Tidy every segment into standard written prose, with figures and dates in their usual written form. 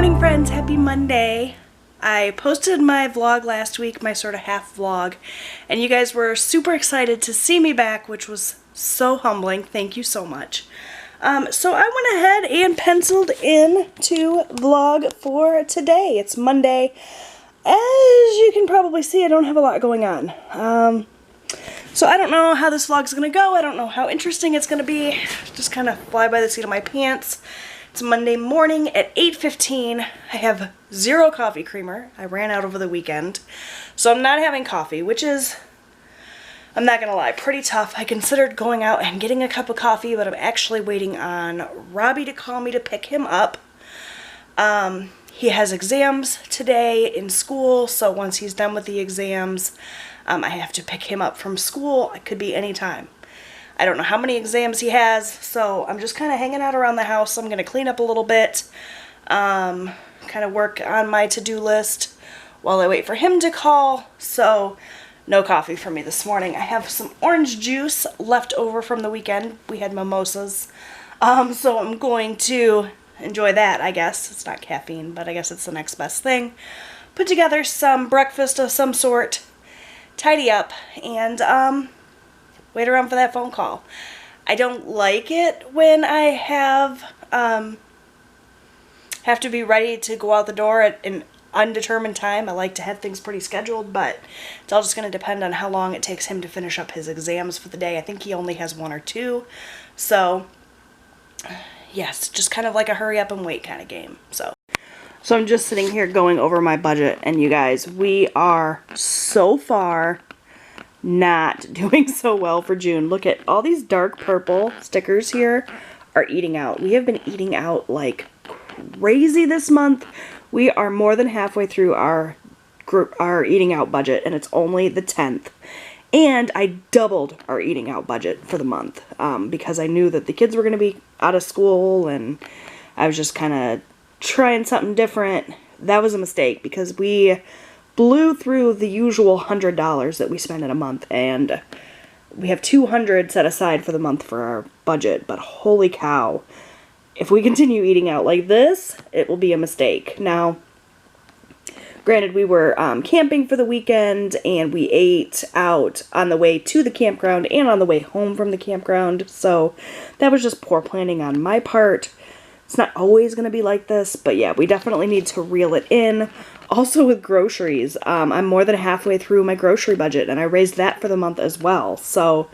morning, friends. Happy Monday. I posted my vlog last week, my sort of half vlog, and you guys were super excited to see me back, which was so humbling. Thank you so much. So I went ahead and penciled in to vlog for today. It's Monday. As you can probably see, I don't have a lot going on. So I don't know how this vlog's gonna go. I don't know how interesting it's gonna be. Just kind of fly by the seat of my pants. It's Monday morning at 8:15. I have 0 coffee creamer. I ran out over the weekend. So I'm not having coffee, which is, I'm not gonna lie, pretty tough. I considered going out and getting a cup of coffee, but I'm actually waiting on Robbie to call me to pick him up. He has exams today in school, so once he's done with the exams, I have to pick him up from school. It could be any time. I don't know how many exams he has, so I'm just kind of hanging out around the house. I'm going to clean up a little bit, kind of work on my to-do list while I wait for him to call. So no coffee for me this morning. I have some orange juice left over from the weekend. We had mimosas, so I'm going to enjoy that, I guess. It's not caffeine, but I guess it's the next best thing. Put together some breakfast of some sort, tidy up, and wait around for that phone call. I don't like it when I have to be ready to go out the door at an undetermined time. I like to have things pretty scheduled, but it's all just going to depend on how long it takes him to finish up his exams for the day. I think he only has 1 or 2. So, yes, just kind of like a hurry up and wait kind of game. So I'm just sitting here going over my budget, and you guys, we are so far not doing so well for June. Look at all these dark purple stickers here are eating out. We have been eating out like crazy this month. We are more than halfway through our eating out budget, and it's only the 10th. And I doubled our eating out budget for the month because I knew that the kids were going to be out of school, and I was just kind of trying something different. That was a mistake because we blew through the usual $100 that we spend in a month, and we have $200 set aside for the month for our budget, but holy cow, if we continue eating out like this, it will be a mistake. Now, granted, we were camping for the weekend, and we ate out on the way to the campground and on the way home from the campground, so that was just poor planning on my part. It's not always going to be like this, but yeah, we definitely need to reel it in. Also with groceries, I'm more than halfway through my grocery budget, and I raised that for the month as well. So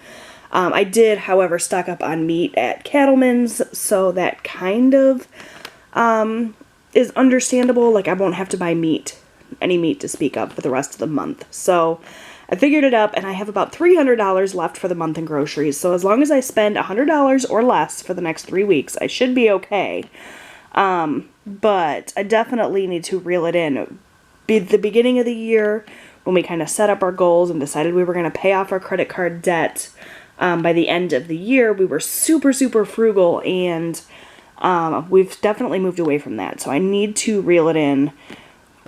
I did, however, stock up on meat at Cattleman's, so that kind of is understandable. Like, I won't have to buy any meat to speak of for the rest of the month. So I figured it up, and I have about $300 left for the month in groceries. So as long as I spend $100 or less for the next 3 weeks, I should be okay. But I definitely need to reel it in. The beginning of the year, when we kind of set up our goals and decided we were going to pay off our credit card debt, by the end of the year, we were super, super frugal, and we've definitely moved away from that. So I need to reel it in,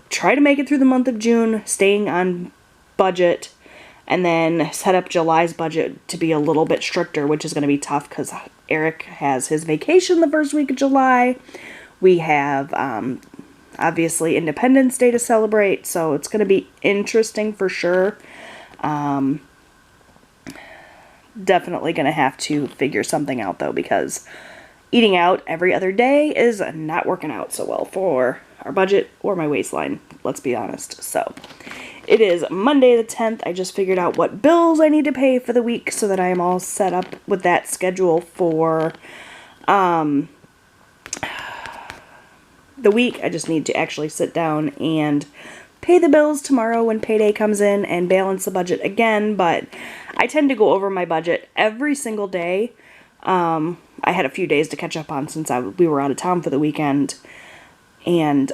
try to make it through the month of June, staying on budget, and then set up July's budget to be a little bit stricter, which is going to be tough because Eric has his vacation the first week of July. We have, obviously, Independence Day to celebrate, so it's going to be interesting for sure. Definitely going to have to figure something out, though, because eating out every other day is not working out so well for our budget or my waistline, let's be honest. So it is Monday the 10th. I just figured out what bills I need to pay for the week so that I am all set up with that schedule for the week. I just need to actually sit down and pay the bills tomorrow when payday comes in and balance the budget again, but I tend to go over my budget every single day. I had a few days to catch up on since we were out of town for the weekend, and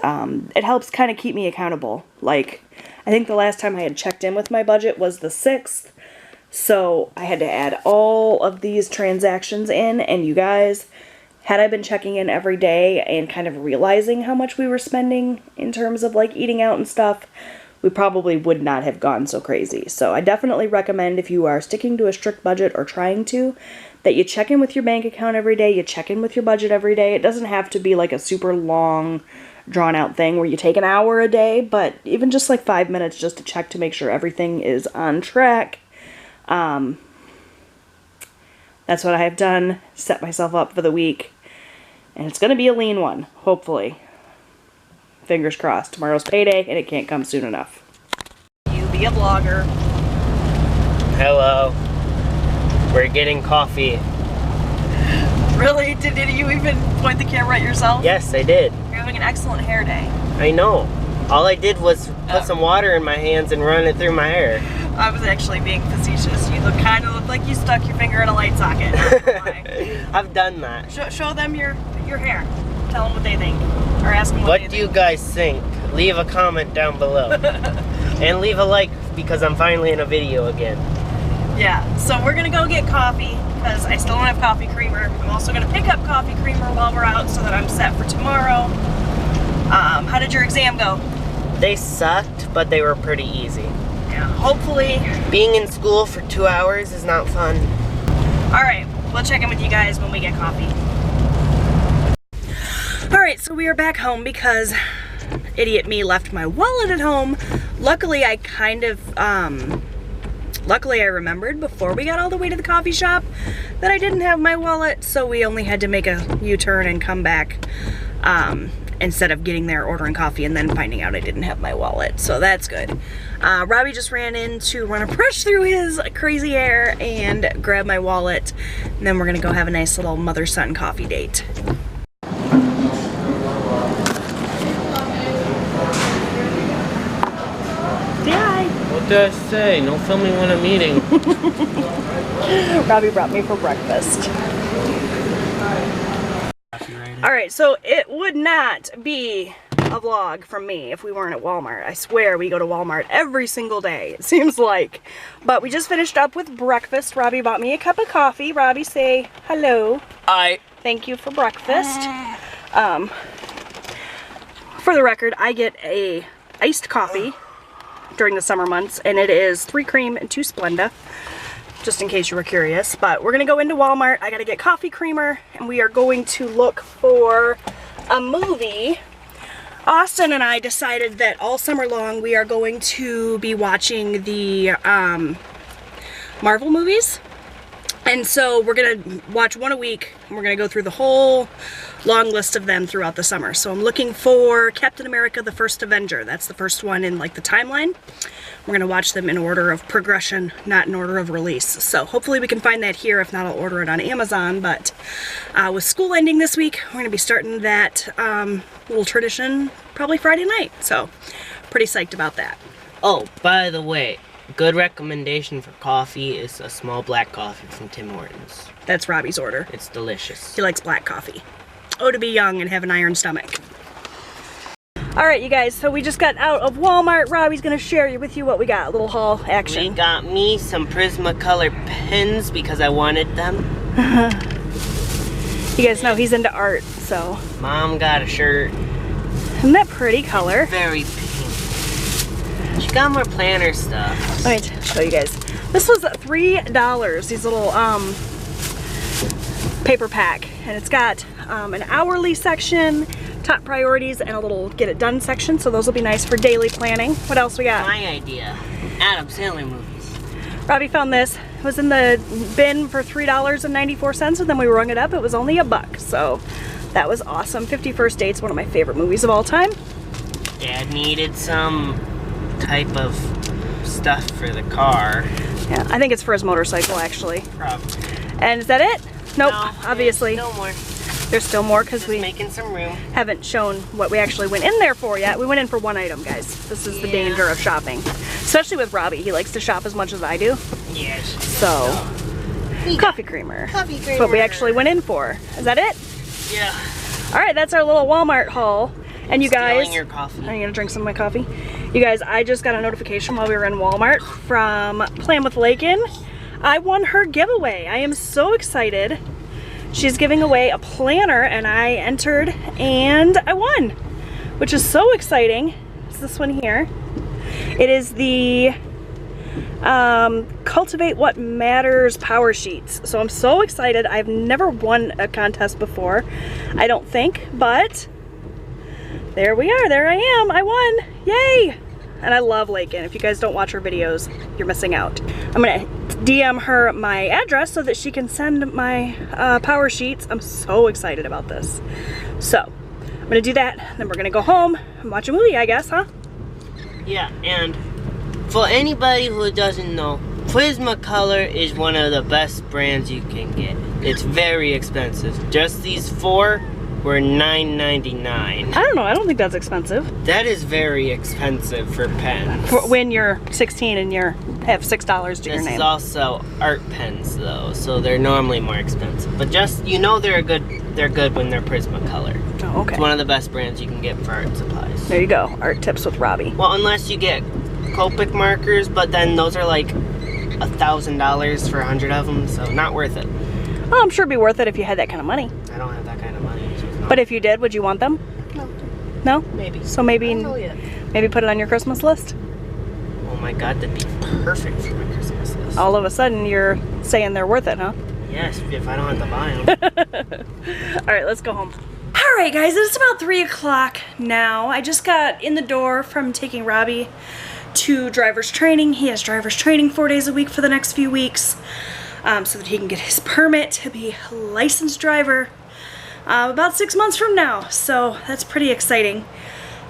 it helps kind of keep me accountable. Like, I think the last time I had checked in with my budget was the 6th, so I had to add all of these transactions in, and you guys, had I been checking in every day and kind of realizing how much we were spending in terms of like eating out and stuff, we probably would not have gone so crazy. So I definitely recommend, if you are sticking to a strict budget or trying to, that you check in with your bank account every day, you check in with your budget every day. It doesn't have to be like a super long drawn out thing where you take an hour a day, but even just like 5 minutes just to check to make sure everything is on track. That's what I have done, set myself up for the week. And it's going to be a lean one, hopefully. Fingers crossed. Tomorrow's payday and it can't come soon enough. You be a vlogger. Hello. We're getting coffee. Really? Did you even point the camera at yourself? Yes, I did. You're having an excellent hair day. I know. All I did was put some water in my hands and run it through my hair. I was actually being facetious. You kind of look like you stuck your finger in a light socket. I don't know why. I've done that. Show them your hair. Tell them what they think. Or ask them what they think. What do you guys think? Leave a comment down below. And leave a like because I'm finally in a video again. Yeah, so we're gonna go get coffee because I still don't have coffee creamer. I'm also gonna pick up coffee creamer while we're out so that I'm set for tomorrow. How did your exam go? They sucked, but they were pretty easy. Yeah, hopefully. Being in school for 2 hours is not fun. Alright, we'll check in with you guys when we get coffee. Alright, so we are back home because idiot me left my wallet at home. Luckily, I remembered before we got all the way to the coffee shop that I didn't have my wallet, so we only had to make a U-turn and come back instead of getting there, ordering coffee, and then finding out I didn't have my wallet, so that's good. Robbie just ran in to run a brush through his crazy hair and grab my wallet, and then we're gonna go have a nice little mother-son coffee date. What did I say? No filming when I'm eating. Robbie brought me for breakfast. Alright, so it would not be a vlog from me if we weren't at Walmart. I swear we go to Walmart every single day, it seems like. But we just finished up with breakfast. Robbie bought me a cup of coffee. Robbie, say hello. Hi. Thank you for breakfast. For the record, I get a iced coffee during the summer months, and it is 3 cream and 2 Splenda, just in case you were curious. But we're gonna go into Walmart. I gotta get coffee creamer, and we are going to look for a movie. Austin and I decided that all summer long we are going to be watching the Marvel movies. And so we're gonna watch one a week, and we're gonna go through the whole long list of them throughout the summer. So I'm looking for Captain America: The First Avenger. That's the first one in like the timeline. We're gonna watch them in order of progression, not in order of release. So hopefully we can find that here. If not, I'll order it on Amazon. But with school ending this week, we're gonna be starting that little tradition probably Friday night. So pretty psyched about that. Oh, by the way, good recommendation for coffee is a small black coffee from Tim Hortons. That's Robbie's order. It's delicious. He likes black coffee. Oh, to be young and have an iron stomach. Alright, you guys, so we just got out of Walmart. Robbie's gonna share with you what we got. A little haul action. We got me some Prismacolor pens because I wanted them. You guys know he's into art, so. Mom got a shirt. Isn't that pretty color? Very pink. She got more planner stuff. Let me show you guys. This was $3, these little paper pack. And it's got an hourly section, top priorities, and a little get it done section. So those will be nice for daily planning. What else we got? My idea. Adam Sandler movies. Robbie found this. It was in the bin for $3.94, and then we rung it up. It was only $1. So that was awesome. 50 First Dates, one of my favorite movies of all time. Dad needed some type of stuff for the car. Yeah, I think it's for his motorcycle, actually. Probably. And is that it? Nope, No, obviously. There's still more. There's still more because we making some room. haven't shown what we actually went in there for yet. We went in for one item, guys. This is the danger of shopping. Especially with Robbie. He likes to shop as much as I do. Yes. So, coffee creamer. Coffee creamer. That's what we actually went in for. Is that it? Yeah. Alright, that's our little Walmart haul. And you guys, Stealing your coffee. are you gonna drink some of my coffee? You guys, I just got a notification while we were in Walmart from Plan with Lakin. I won her giveaway. I am so excited. She's giving away a planner, and I entered and I won, which is so exciting. It's this one here. It is the Cultivate What Matters Power Sheets. So I'm so excited. I've never won a contest before, I don't think, but There we are, there I am, I won, yay! And I love Lakin. If you guys don't watch her videos, you're missing out. I'm gonna DM her my address so that she can send my power sheets. I'm so excited about this. So, I'm gonna do that, then we're gonna go home and watch a movie, I guess, huh? Yeah, and for anybody who doesn't know, Prismacolor is one of the best brands you can get. It's very expensive. Just these 4 were $9.99. I don't know, I don't think that's expensive. That is very expensive for pens. For when you're 16 and you have $6 to your name. This is also art pens though, so they're normally more expensive. But just, you know they're good when they're Prismacolor. Oh, okay. It's one of the best brands you can get for art supplies. There you go, art tips with Robbie. Well, unless you get Copic markers, but then those are like $1,000 for 100 of them, so not worth it. Oh, I'm sure it'd be worth it if you had that kind of money. I don't have that kind of money. But if you did, would you want them? No. No? Maybe. So maybe put it on your Christmas list? Oh my god, that'd be perfect for my Christmas list. All of a sudden you're saying they're worth it, huh? Yes, if I don't have to buy them. Alright, let's go home. Alright guys, it's about 3 o'clock now. I just got in the door from taking Robbie to driver's training. He has driver's training 4 days a week for the next few weeks so that he can get his permit to be a licensed driver about 6 months from now. So that's pretty exciting.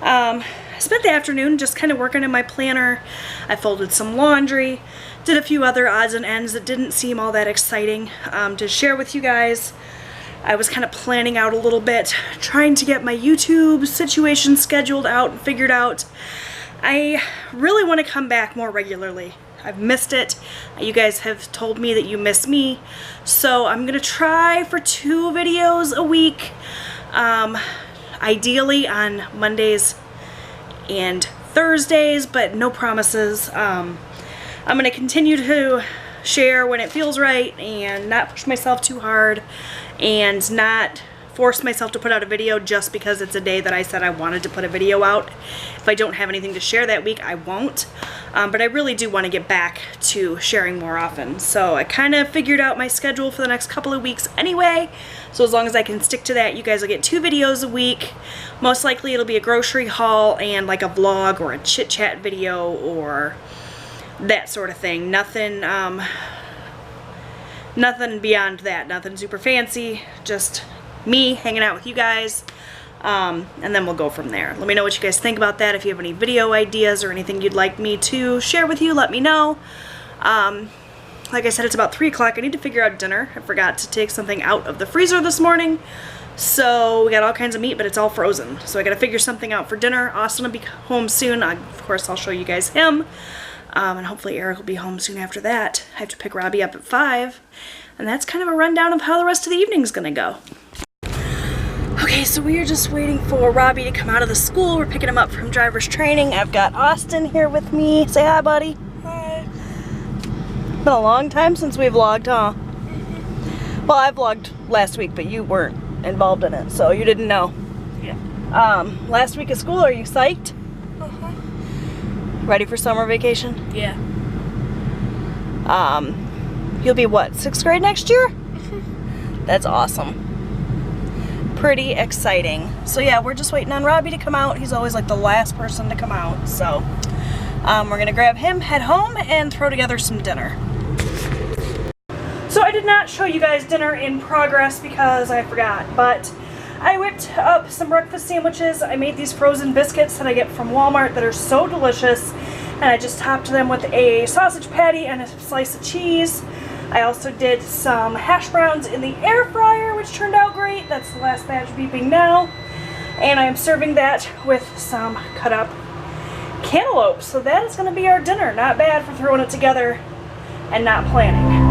I spent the afternoon just kind of working in my planner. I folded some laundry, did a few other odds and ends that didn't seem all that exciting to share with you guys. I was kind of planning out a little bit, trying to get my YouTube situation scheduled out and figured out. I really want to come back more regularly. I've missed it. You guys have told me that you miss me. So I'm going to try for 2 videos a week. Ideally on Mondays and Thursdays, but no promises. I'm going to continue to share when it feels right and not push myself too hard and not force myself to put out a video just because it's a day that I said I wanted to put a video out. If I don't have anything to share that week, I won't. But I really do want to get back to sharing more often. So I kind of figured out my schedule for the next couple of weeks anyway. So as long as I can stick to that, you guys will get 2 videos a week. Most likely it'll be a grocery haul and like a vlog or a chit chat video or that sort of thing. Nothing beyond that. Nothing super fancy. Just me hanging out with you guys, and then we'll go from there. Let me know what you guys think about that. If you have any video ideas or anything you'd like me to share with you, let me know. Like I said, it's about 3 o'clock. I need to figure out dinner. I forgot to take something out of the freezer this morning, so we got all kinds of meat, but it's all frozen. So I gotta figure something out for dinner. Austin will be home soon. Of course, I'll show you guys him, and hopefully Eric will be home soon after that. I have to pick Robbie up at 5, and that's kind of a rundown of how the rest of the evening's gonna go. Okay, so we are just waiting for Robbie to come out of the school. We're picking him up from driver's training. I've got Austin here with me. Say hi, buddy. Hi. Been a long time since we vlogged, huh? Well, I vlogged last week, but you weren't involved in it, so you didn't know. Yeah. Last week of school, are you psyched? Uh-huh. Ready for summer vacation? Yeah. You'll be what, 6th grade next year? That's awesome. Pretty exciting. So yeah, we're just waiting on Robbie to come out. He's always like the last person to come out. So we're gonna grab him, head home, and throw together some dinner. So I did not show you guys dinner in progress because I forgot, but I whipped up some breakfast sandwiches. I made these frozen biscuits that I get from Walmart that are so delicious, and I just topped them with a sausage patty and a slice of cheese. I also did some hash browns in the air fryer, which turned out great. That's the last batch beeping now. And I am serving that with some cut up cantaloupe. So that is going to be our dinner. Not bad for throwing it together and not planning.